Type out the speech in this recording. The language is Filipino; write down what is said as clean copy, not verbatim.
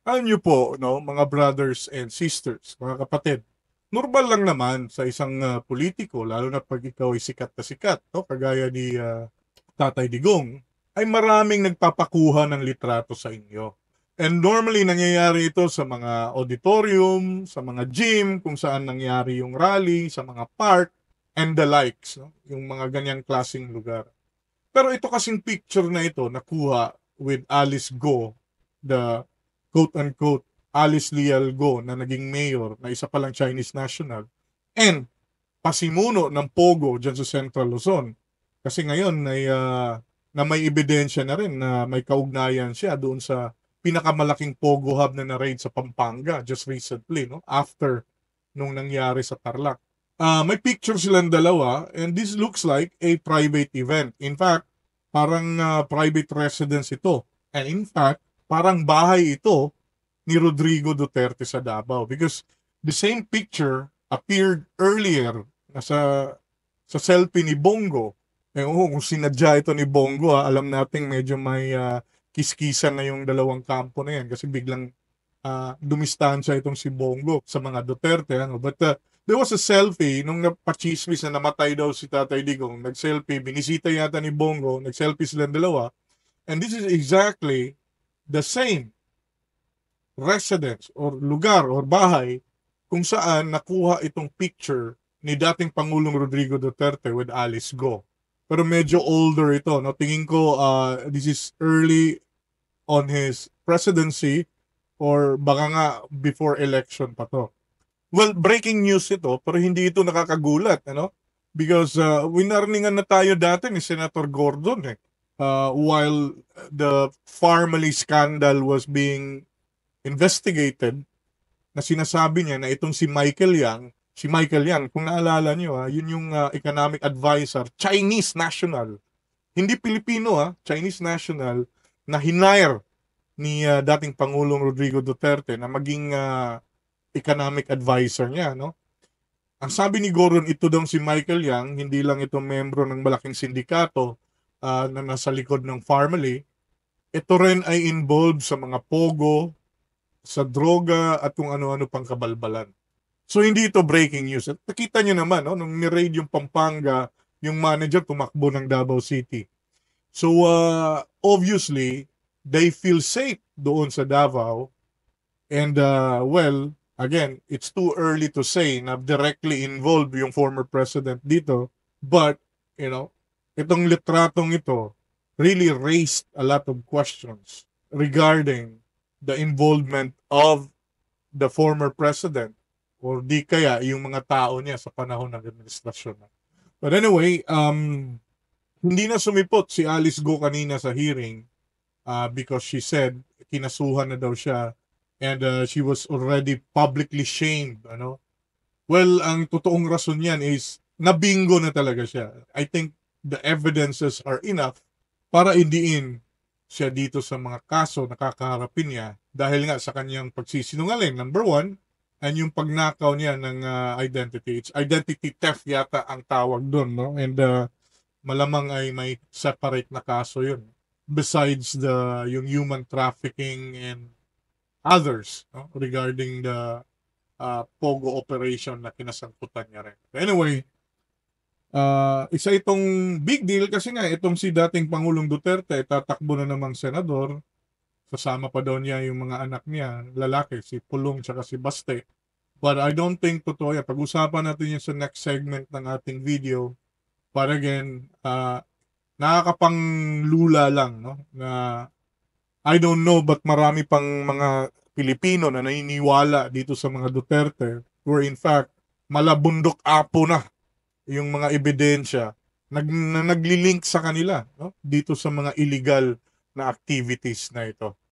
Alam niyo po, no, mga brothers and sisters, mga kapatid, normal lang naman sa isang politiko, lalo na pag ikaw ay sikat na sikat, no, kagaya ni Tatay Digong, ay maraming nagpapakuha ng litrato sa inyo. And normally, nangyayari ito sa mga auditorium, sa mga gym, kung saan nangyari yung rally, sa mga park, and the likes, no? Yung mga ganyang klaseng lugar. Pero ito kasing picture na ito, nakuha with Alice Go, the quote-unquote Alice Lial Go na naging mayor na isa palang Chinese national, and pasimuno ng Pogo dyan sa Central Luzon. Kasi ngayon na may ebidensya na rin na may kaugnayan siya doon sa pinakamalaking Pogo hub na na-raid sa Pampanga just recently, no? After nung nangyari sa Tarlac. May picture silang dalawa and this looks like a private event. In fact, parang private residence ito. And in fact, parang bahay ito ni Rodrigo Duterte sa Davao because the same picture appeared earlier sa selfie ni Bongo. Kung sinadya ito ni Bongo, alam nating medyo may kiskisan na yung dalawang kampo na yan kasi biglang dumistansya itong si Bongo sa mga Duterte. Ano? But there was a selfie nung napachismis na namatay daw si Tatay Digong. Nag-selfie, binisita yata ni Bongo, nag-selfie silang dalawa. And this is exactly the same residence or lugar or bahay kung saan nakuha itong picture ni dating Pangulong Rodrigo Duterte with Alice Go. Pero medyo older ito. No? Tingin ko this is early on his presidency or baka nga before election pa to. Well, breaking news ito, pero hindi ito nakakagulat, ano? Because winarningan na tayo dati ni Senator Gordon while the Farmally scandal was being investigated, na sinasabi niya na itong si Michael Yang, kung naalala niyo, yun yung economic advisor, Chinese national, hindi Pilipino, Chinese national, na hinire ni dating Pangulong Rodrigo Duterte na maging economic advisor niya, no? Ang sabi ni Gordon, ito daw si Michael Yang, hindi lang ito membro ng malaking sindikato na nasa likod ng Farmally, ito rin ay involved sa mga pogo, sa droga at kung ano-ano pang kabalbalan. So hindi ito breaking news. At nakita nyo naman, no, nung ni-raid yung Pampanga, yung manager tumakbo ng Davao City. So obviously, they feel safe doon sa Davao. And well, again, it's too early to say na directly involved yung former president dito. But, you know, itong litratong ito really raised a lot of questions regarding the involvement of the former president or di kaya yung mga tao niya sa panahon ng administrasyon. But anyway, hindi na sumipot si Alice Go kanina sa hearing because she said kinasuhan na daw siya and she was already publicly shamed. Ano? Well, ang totoong rason niyan is nabingo na talaga siya. I think the evidences are enough para indiin siya dito sa mga kaso na kakaharapin niya dahil nga sa kanyang pagsisinungaling, number one, and yung pagnakaw niya ng identity. It's identity theft yata ang tawag doon, no? And malamang ay may separate na kaso yun. Besides yung human trafficking and others, no? Regarding the Pogo operation na kinasangkutan niya rin. Anyway, isa itong big deal kasi nga itong si dating Pangulong Duterte tatakbo na namang senador. Kasama pa daw niya yung mga anak niya, lalaki, si Pulong tsaka si Baste. But I don't think totoo yan. Pag-usapan natin yan sa next segment ng ating video. But again, nakakapanglula lang, no? Na I don't know but marami pang mga Pilipino na naniniwala dito sa mga Duterte where in fact malabundok apo na yung mga ebidensya na naglilink sa kanila, no? Dito sa mga illegal na activities na ito.